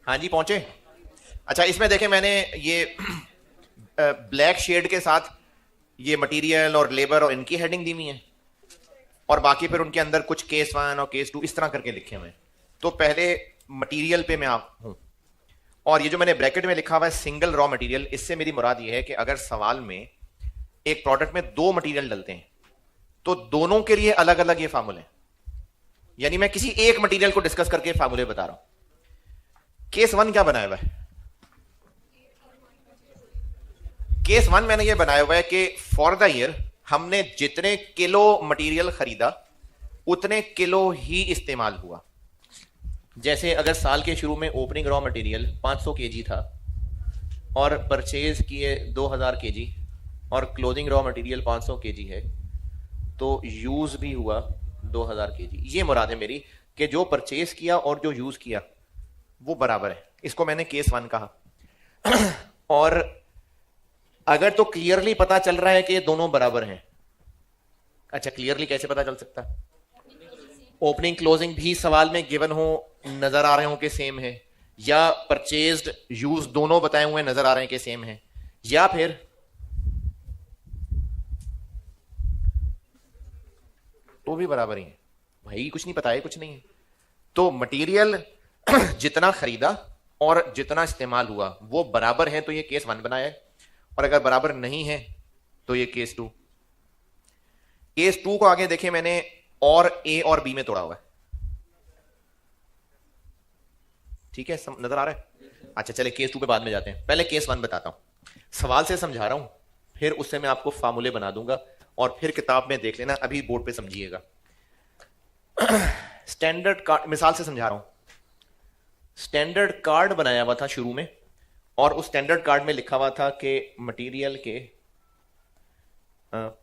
हाँ जी, पहुंचे। अच्छा, इसमें देखें मैंने ये ब्लैक शेड के साथ ये मटेरियल और लेबर और इनकी हेडिंग दी हुई है, और बाकी फिर उनके अंदर कुछ केस 1 और केस 2 इस तरह करके लिखे हुए हैं। तो पहले मटेरियल पे मैं आप हूं, और ये जो मैंने ब्रैकेट में लिखा हुआ है सिंगल रॉ मटेरियल, इससे मेरी मुराद ये है कि अगर सवाल में एक प्रोडक्ट में 2 मटेरियल डलते हैं तो दोनों के लिए अलग अलग ये फार्मूले, यानी मैं किसी एक मटेरियल को डिस्कस करके फार्मूले बता रहा हूं। केस 1 क्या बनाया हुआ है? केस 1 मैंने ये बनाया हुआ है कि फॉर द ईयर हमने जितने किलो मटेरियल खरीदा उतने किलो ही इस्तेमाल हुआ। जैसे अगर साल के शुरू में ओपनिंग रॉ मटेरियल 500 केजी था और परचेज किए 2000 केजी और क्लोजिंग रॉ मटेरियल 500 केजी है, तो यूज भी हुआ 2000 केजी। ये मुराद है मेरी कि जो परचेज किया और जो यूज किया वो बराबर है। इसको मैंने केस 1 कहा। और अगर तो क्लियरली पता चल रहा है कि ये दोनों बराबर हैं। अच्छा, क्लियरली कैसे पता चल सकता है? ओपनिंग क्लोजिंग भी सवाल में गिवन हो, नजर आ रहे हो कि सेम है, या परचेज्ड यूज दोनों बताए हुए नजर आ रहे हैं कि सेम है, या फिर तो भी बराबर ही है। भाई कुछ नहीं पता है, कुछ नहीं है। तो मटेरियल जितना खरीदा और जितना इस्तेमाल हुआ वो बराबर है, तो ये केस 1 बनाया है। और अगर बराबर नहीं है तो ये केस 2। केस 2 को आगे देखें मैंने और ए और बी में तोड़ा हुआ है। ठीक है, नजर आ रहा है? अच्छा, चले केस 2 पे बाद में जाते हैं, पहले केस 1 बताता हूं। सवाल से समझा रहा हूं, फिर उससे मैं आपको फार्मूले बना दूंगा और फिर किताब में देख लेना, अभी बोर्ड पे समझिएगा। स्टैंडर्ड कार्ड मिसाल से समझा रहा हूं। स्टैंडर्ड कार्ड बनाया हुआ था शुरू में, और उस स्टैंडर्ड कार्ड में लिखा हुआ था कि मटेरियल के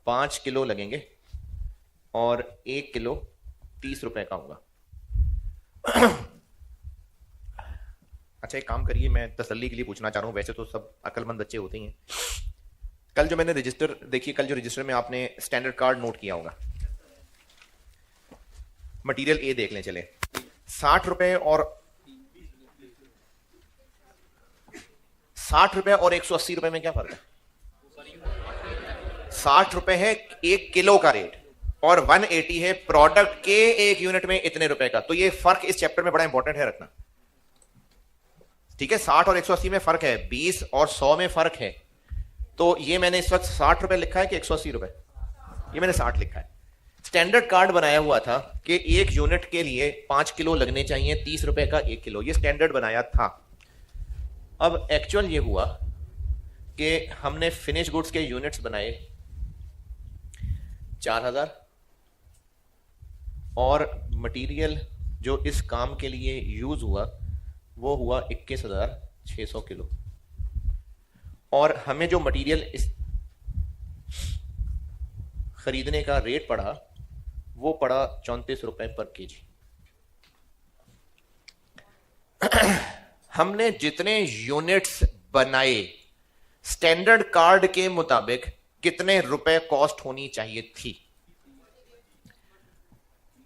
5 किलो लगेंगे और 1 किलो 30 रुपए का होगा। अच्छा, एक काम करिए, मैं तसल्ली के लिए पूछना चाह रहा हूं, वैसे तो सब अक्लमंद बच्चे होते ही हैं। कल जो मैंने रजिस्टर देखिए, कल जो रजिस्टर में आपने स्टैंडर्ड कार्ड नोट किया होगा, मटेरियल ए देख लें। चले 60 रुपए और 180 रुपए में क्या फर्क है? 60 रुपए है 1 किलो का रेट और 180 है प्रोडक्ट के 1 यूनिट में इतने रुपए का। तो ये फर्क इस चैप्टर में बड़ा इंपॉर्टेंट है रखना। ठीक है, 60 और 180 में फर्क है, 20 और 100 में फर्क है। तो ये मैंने इस वक्त 60 रुपए लिखा है कि 180 रुपए? ये मैंने 60 लिखा है। स्टैंडर्ड कार्ड बनाया हुआ था कि 1 यूनिट के लिए 5 किलो लगने चाहिए, 30 रुपए का 1 किलो, ये स्टैंडर्ड बनाया था। अब एक्चुअल ये हुआ कि हमने फिनिश गुड्स के यूनिट्स बनाए 4000 और मटेरियल जो इस काम के लिए यूज हुआ वो हुआ 21,600 किलो। और हमें जो मटेरियल खरीदने का रेट पड़ा वो पड़ा 34 रुपए पर केजी। हमने जितने यूनिट्स बनाए स्टैंडर्ड कार्ड के मुताबिक कितने रुपए कॉस्ट होनी चाहिए थी?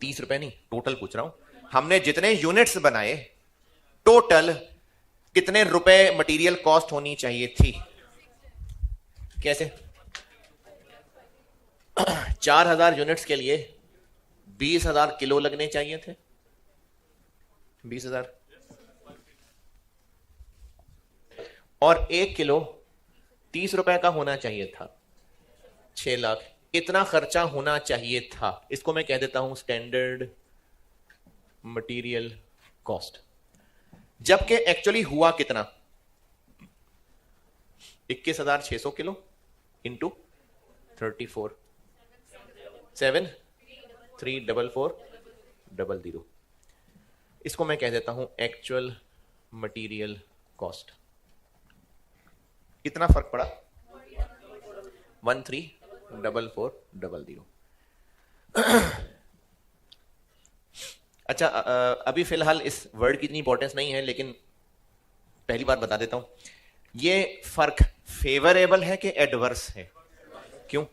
30 रुपए नहीं, टोटल पूछ रहा हूं। हमने जितने यूनिट्स बनाए टोटल कितने रुपए मटेरियल कॉस्ट होनी चाहिए थी? कैसे? 4000 यूनिट्स के लिए 20,000 किलो लगने चाहिए थे। 20,000 और 1 किलो 30 रुपए का होना चाहिए था। 6 लाख इतना खर्चा होना चाहिए था। इसको मैं कह देता हूं स्टैंडर्ड मटेरियल कॉस्ट। जबकि एक्चुअली हुआ कितना? 21,600 किलो इंटू 34 7,344,00। इसको मैं कह देता हूं एक्चुअल मटेरियल कॉस्ट। कितना फर्क पड़ा? 13,44,00। अच्छा, अभी फिलहाल इस वर्ड की इतनी इंपॉर्टेंस नहीं है, लेकिन पहली बार बता देता हूं, ये फर्क फेवरेबल है कि एडवर्स है? क्यों?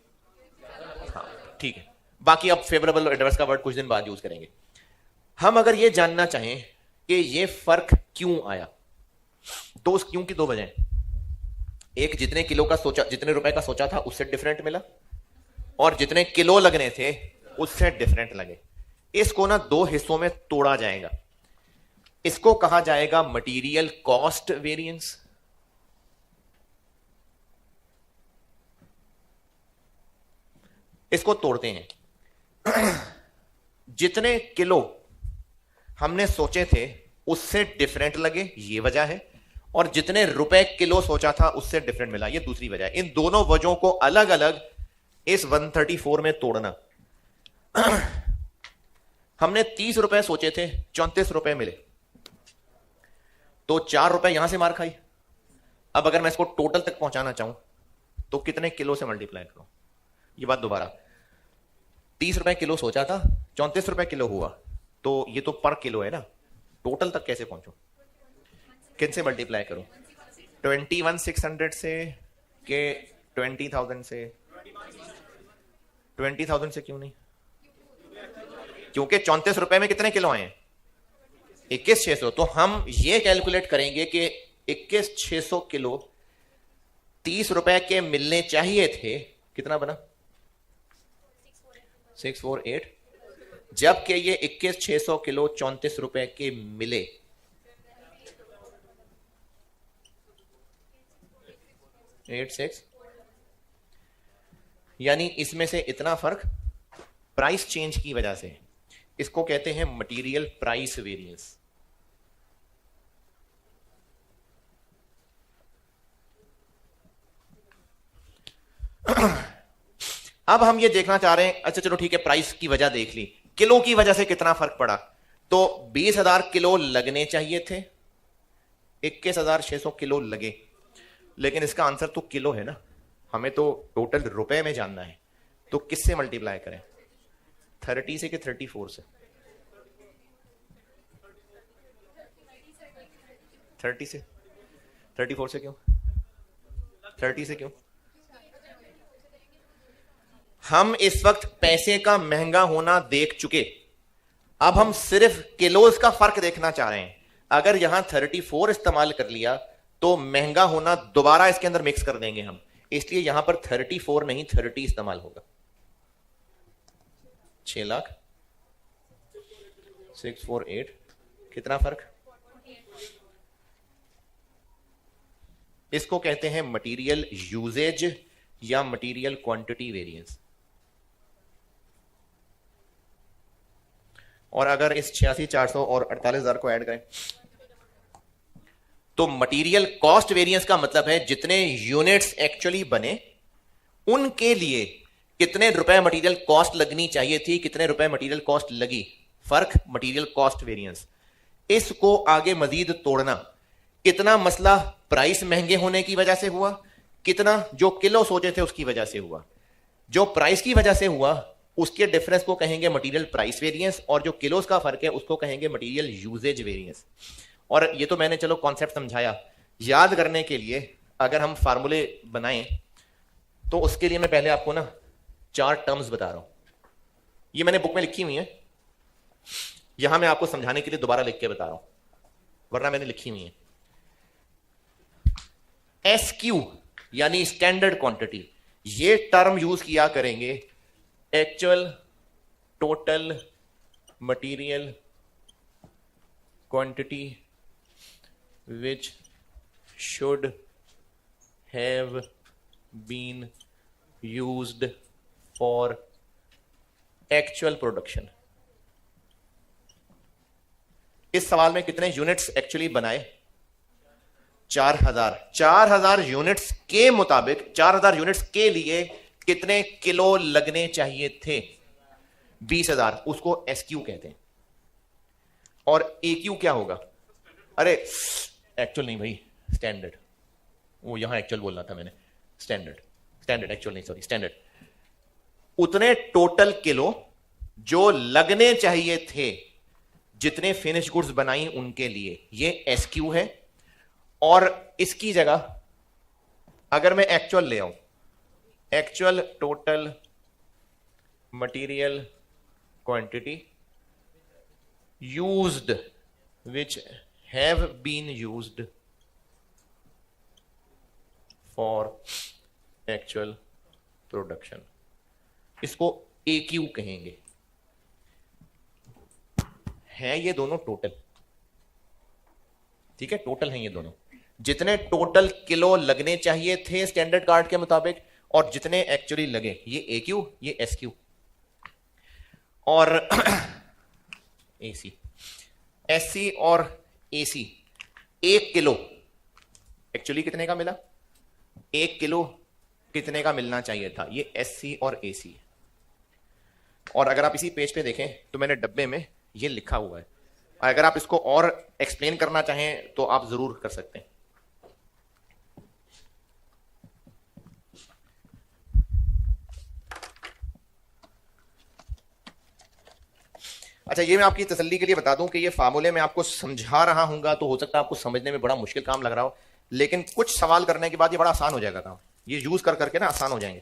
हाँ ठीक है, बाकी अब फेवरेबल और एडवर्स का वर्ड कुछ दिन बाद यूज करेंगे। हम अगर ये जानना चाहें कि ये फर्क क्यों आया, तो उस क्यों की 2 वजह। एक, जितने किलो का सोचा, जितने रुपए का सोचा था उससे डिफरेंट मिला, और जितने किलो लगने थे उससे डिफरेंट लगे। इसको ना 2 हिस्सों में तोड़ा जाएगा। इसको कहा जाएगा मटेरियल कॉस्ट वेरिएंस, इसको तोड़ते हैं। जितने किलो हमने सोचे थे उससे डिफरेंट लगे, ये वजह है, और जितने रुपए किलो सोचा था उससे डिफरेंट मिला, ये दूसरी वजह है। इन दोनों वजहों को अलग अलग इस 134 में तोड़ना। हमने 30 रुपए सोचे थे, 34 रुपए मिले, तो 4 रुपए यहां से मार खाई। अब अगर मैं इसको टोटल तक पहुंचाना चाहूं तो कितने किलो से मल्टीप्लाई करूं? ये बात दोबारा, 30 रुपए किलो सोचा था, 34 रुपए किलो हुआ, तो ये तो पर किलो है ना, टोटल तक कैसे पहुंचूं? किन से मल्टीप्लाई करूं? 21,600 से के 20,000 से? 20,000 से क्यों नहीं? क्योंकि 34 रुपए में कितने किलो आए? 21,600। तो हम ये कैलकुलेट करेंगे कि 21,600 किलो 30 रुपए के मिलने चाहिए थे। कितना बना? 648। जबकि ये 21,600 किलो 34 रुपए के मिले, 86। यानी इसमें से इतना फर्क प्राइस चेंज की वजह से। इसको कहते हैं मटेरियल प्राइस वेरिएंस। अब हम ये देखना चाह रहे हैं, अच्छा चलो ठीक है, प्राइस की वजह देख ली, किलो की वजह से कितना फर्क पड़ा। तो 20,000 किलो लगने चाहिए थे, 21,600 किलो लगे, लेकिन इसका आंसर तो किलो है ना, हमें तो टोटल रुपए में जानना है। तो किससे मल्टीप्लाई करें? 30 से कि 34 से? 30 से। 34 से क्यों? 30 से क्यों? हम इस वक्त पैसे का महंगा होना देख चुके, अब हम सिर्फ किलोज का फर्क देखना चाह रहे हैं। अगर यहां 34 इस्तेमाल कर लिया तो महंगा होना दोबारा इसके अंदर मिक्स कर देंगे हम, इसलिए यहां पर 34 नहीं 30 इस्तेमाल होगा। 6 लाख 648, कितना फर्क? इसको कहते हैं मटेरियल यूजेज या मटेरियल क्वांटिटी वेरिएंस। और अगर इस 86,400 और 48,000 को ऐड करें तो मटेरियल कॉस्ट वेरिएंस का मतलब है जितने यूनिट्स एक्चुअली बने उनके लिए कितने रुपए मटेरियल कॉस्ट लगनी चाहिए थी, कितने रुपए मटेरियल कॉस्ट लगी, फर्क मटेरियल कॉस्ट वेरिएंस। इसको आगे मजीद तोड़ना, कितना मसला प्राइस महंगे होने की वजह से हुआ, कितना जो किलो सोचे थे उसकी वजह से हुआ। जो प्राइस की वजह से हुआ उसके डिफरेंस को कहेंगे मटेरियल प्राइस वेरिएंस, और जो किलोस का फर्क है उसको कहेंगे मटेरियल यूजेज वेरिएंस। और ये तो मैंने चलो कॉन्सेप्ट समझाया। याद करने के लिए अगर हम फार्मूले बनाएं तो उसके लिए मैं पहले आपको ना 4 टर्म्स बता रहा हूं। ये मैंने बुक में लिखी हुई है, यहां मैं आपको समझाने के लिए दोबारा लिख के बता रहा हूं, वरना मैंने लिखी हुई है। SQ यानी स्टैंडर्ड क्वांटिटी, ये टर्म यूज किया करेंगे actual total material quantity which should have been used for actual production. इस सवाल में कितने यूनिट्स एक्चुअली बनाए? 4000। 4000 यूनिट्स के मुताबिक 4000 यूनिट्स के लिए कितने किलो लगने चाहिए थे? 20000। उसको SQ कहते हैं। और AQ क्या होगा? अरे एक्चुअल नहीं भाई, स्टैंडर्ड। वो यहां एक्चुअल बोलना था मैंने, स्टैंडर्ड एक्चुअल नहीं, सॉरी स्टैंडर्ड। उतने टोटल किलो जो लगने चाहिए थे जितने फिनिश गुड्स बनाई उनके लिए, ये SQ है। और इसकी जगह अगर मैं एक्चुअल ले आऊं, actual total material quantity used which have been used for actual production, इसको AQ कहेंगे। है ये दोनों टोटल, ठीक है, टोटल हैं ये दोनों। जितने टोटल किलो लगने चाहिए थे स्टैंडर्ड कार्ड के मुताबिक और जितने एक्चुअली लगे, ये AQ, ये SQ। और AC, SC और AC 1 किलो एक्चुअली कितने का मिला? 1 किलो कितने का मिलना चाहिए था? ये SC और AC। और अगर आप इसी पेज पे देखें तो मैंने डब्बे में ये लिखा हुआ है। अगर आप इसको और एक्सप्लेन करना चाहें तो आप जरूर कर सकते हैं। अच्छा, ये मैं आपकी तसल्ली के लिए बता दूं कि ये फार्मूले में आपको समझा रहा हूंगा तो हो सकता है आपको समझने में बड़ा मुश्किल काम लग रहा हो, लेकिन कुछ सवाल करने के बाद ये बड़ा आसान हो जाएगा काम। ये यूज कर करके ना आसान हो जाएंगे।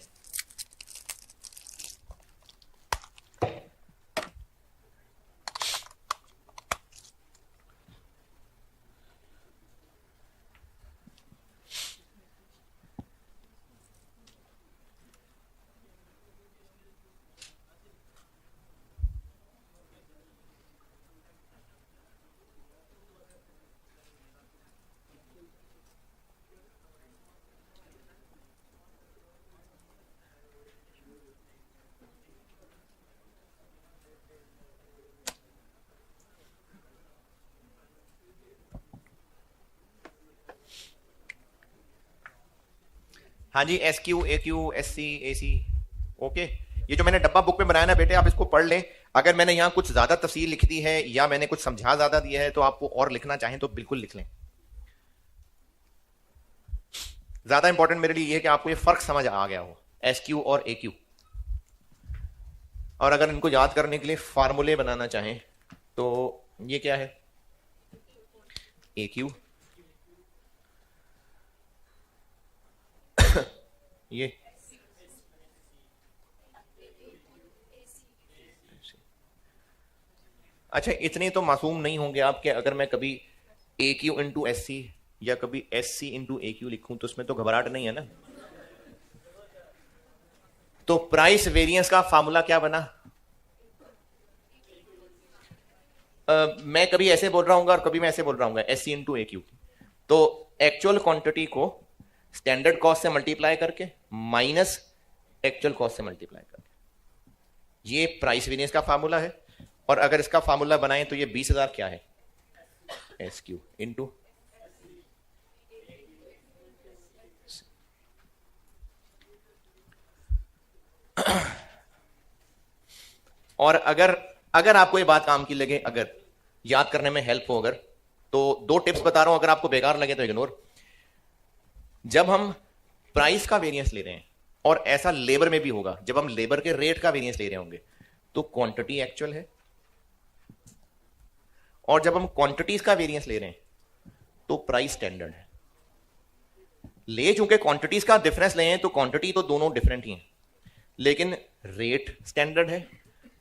हाँ जी, SQ, AQ, SC, AC। Okay, ये जो मैंने डब्बा बुक में बनाया ना बेटे, आप इसको पढ़ लें। अगर मैंने यहां कुछ ज्यादा तफसील लिख दी है या मैंने कुछ समझा ज्यादा दिया है तो आपको और लिखना चाहें तो बिल्कुल लिख लें। ज्यादा इंपॉर्टेंट मेरे लिए ये है कि आपको ये फर्क समझ आ गया हो, SQ और AQ। और अगर इनको याद करने के लिए फार्मूले बनाना चाहें तो ये क्या है? AQ, ये अच्छा, इतने तो मासूम नहीं होंगे आप कि अगर मैं कभी AQ इंटू SC या कभी SC इंटू AQ लिखूं तो उसमें तो घबराहट नहीं है ना। तो प्राइस वेरिएंस का फार्मूला क्या बना? मैं कभी ऐसे बोल रहा हूँ और कभी मैं ऐसे बोल रहा हूँ, SC इंटू AQ। तो एक्चुअल क्वांटिटी को स्टैंडर्ड कॉस्ट से मल्टीप्लाई करके माइनस एक्चुअल कॉस्ट से मल्टीप्लाई करके, ये प्राइस वेरिएंस का फार्मूला है। और अगर इसका फार्मूला बनाएं तो ये 20000 क्या है? SQ इंटू और अगर आपको ये बात काम की लगे, अगर याद करने में हेल्प हो, अगर तो 2 टिप्स बता रहा हूं, अगर आपको बेकार लगे तो इग्नोर। जब हम प्राइस का वेरिएंस ले रहे हैं और ऐसा लेबर में भी होगा। जब हम लेबर के रेट का वेरिएंस ले रहे होंगे तो क्वांटिटी एक्चुअल है, और जब हम क्वांटिटीज का वेरिएंस ले रहे हैं तो प्राइस स्टैंडर्ड है। ले चूंकि क्वांटिटीज का डिफरेंस ले हैं तो क्वांटिटी तो दोनों डिफरेंट ही हैं, लेकिन रेट स्टैंडर्ड है,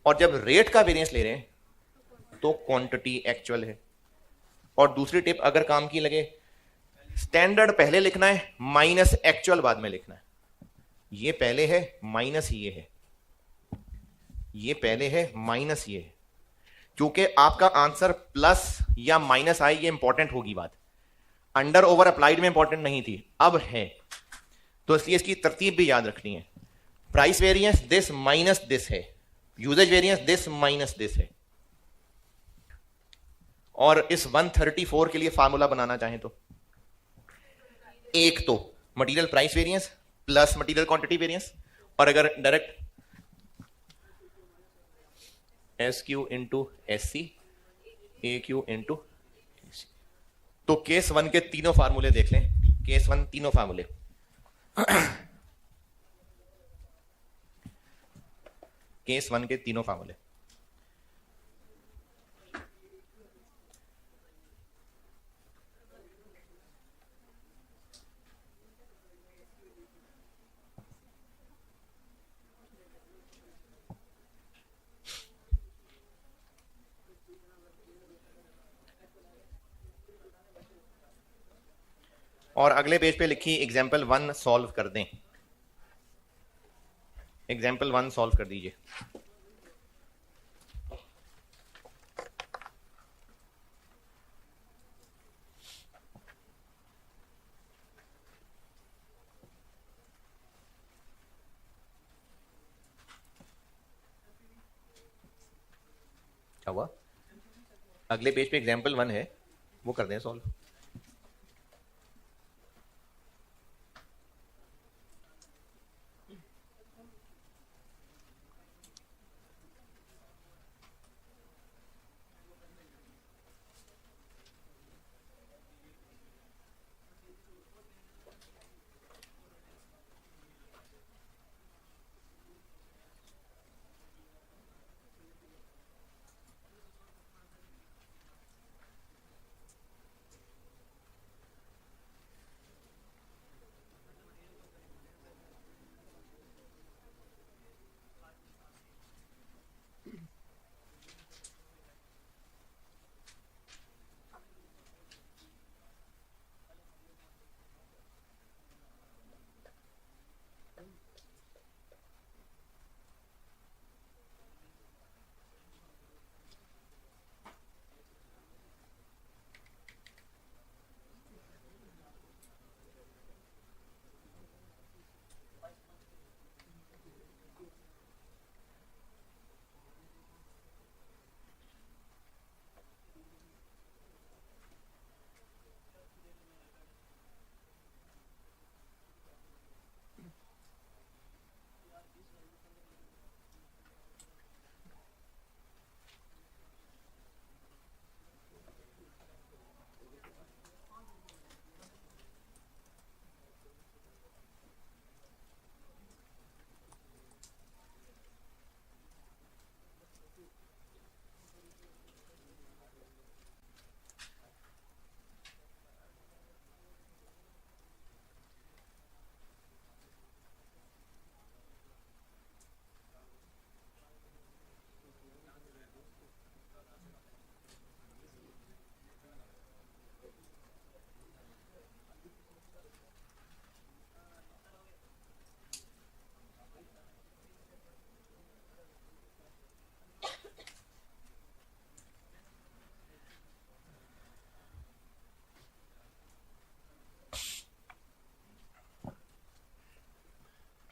और जब रेट का वेरिएंस ले रहे हैं तो क्वांटिटी एक्चुअल है। और दूसरी टिप अगर काम की लगे, स्टैंडर्ड पहले लिखना है, माइनस एक्चुअल बाद में लिखना है। ये पहले है माइनस ये है, ये पहले है माइनस ये है। क्योंकि आपका आंसर प्लस या माइनस आए ये इंपॉर्टेंट होगी बात, अंडर ओवर अप्लाइड में इंपॉर्टेंट नहीं थी, अब है, तो इसलिए इसकी तरतीब भी याद रखनी है। Price variance this minus this है, usage variance this minus this है। और इस 134 के लिए फार्मूला बनाना चाहें तो एक तो material price variance plus material quantity variance, और अगर direct S Q into S C A Q into, तो केस 1 के तीनों फार्मूले देख लें। केस 1 तीनों फार्मूले केस 1 के तीनों फार्मूले, और अगले पेज पे लिखी एग्जाम्पल 1 सॉल्व कर दें। एग्जाम्पल 1 सॉल्व कर दीजिए। क्या हुआ? अगले पेज पे एग्जाम्पल 1 है, वो कर दें सॉल्व।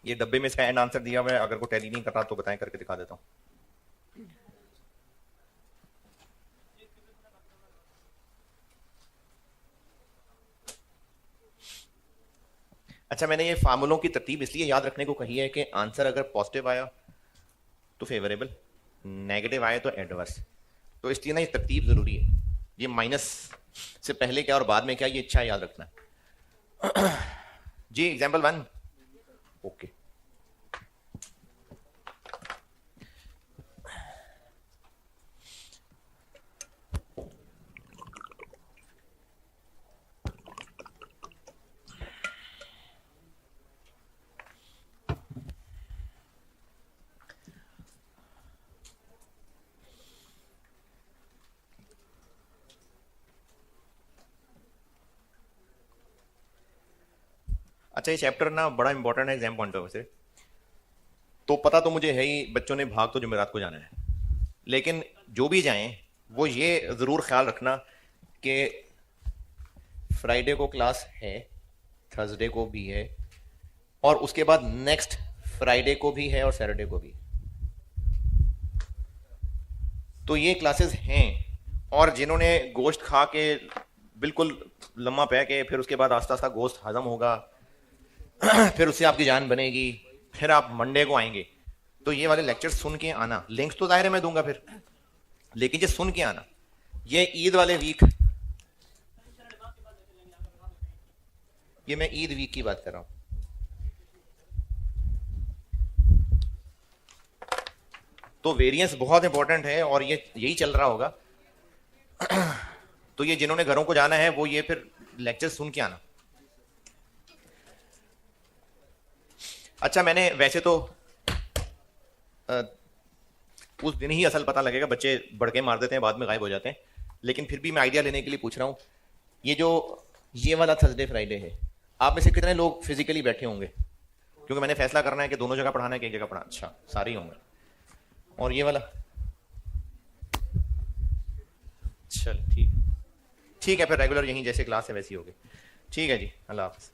ये डब्बे में इसका एंड आंसर दिया हुआ है, अगर को टैली नहीं कर रहा तो बताएं, करके दिखा देता हूं। अच्छा, मैंने ये फार्मूलों की तरतीब इसलिए याद रखने को कही है कि आंसर अगर पॉजिटिव आया तो फेवरेबल, नेगेटिव आया तो एडवर्स, तो इसलिए ना ये तरतीब जरूरी है। ये माइनस से पहले क्या और बाद में क्या, ये अच्छा याद रखना। जी एग्जाम्पल 1 ओके। अच्छा, ये चैप्टर ना बड़ा इंपॉर्टेंट है एग्जाम पॉइंट ऑफ व्यू से। तो पता तो मुझे है ही, बच्चों ने भाग तो जुमेरात को जाना है, लेकिन जो भी जाएं वो ये ज़रूर ख्याल रखना कि फ्राइडे को क्लास है, थर्सडे को भी है, और उसके बाद नेक्स्ट फ्राइडे को भी है और सैटरडे को भी। तो ये क्लासेस हैं। और जिन्होंने गोश्त खा के बिल्कुल लम्मा पै के फिर उसके बाद आस्ता आस्ता गोश्त हजम होगा, फिर उससे आपकी जान बनेगी, फिर आप मंडे को आएंगे, तो ये वाले लेक्चर सुन के आना। लिंक्स तो जाहिर है मैं दूंगा फिर, लेकिन ये सुन के आना। ये ईद वाले वीक, ये मैं ईद वीक की बात कर रहा हूं। तो वेरिएंस बहुत इंपॉर्टेंट है और ये यही चल रहा होगा। तो ये जिन्होंने घरों को जाना है वो ये फिर लेक्चर सुन के आना। अच्छा, मैंने वैसे तो उस दिन ही असल पता लगेगा, बच्चे बड़के मार देते हैं बाद में गायब हो जाते हैं, लेकिन फिर भी मैं आइडिया लेने के लिए पूछ रहा हूं। ये जो ये वाला थर्सडे फ्राइडे है, आप में से कितने लोग फिजिकली बैठे होंगे? क्योंकि मैंने फैसला करना है कि दोनों जगह पढ़ाना है कि एक जगह पढ़ाना। अच्छा, सारे ही होंगे। और ये वाला, चल ठीक, ठीक है, फिर रेगुलर यहीं जैसे क्लास है वैसी होगी। ठीक है जी, अल्लाह हाफ़िज़।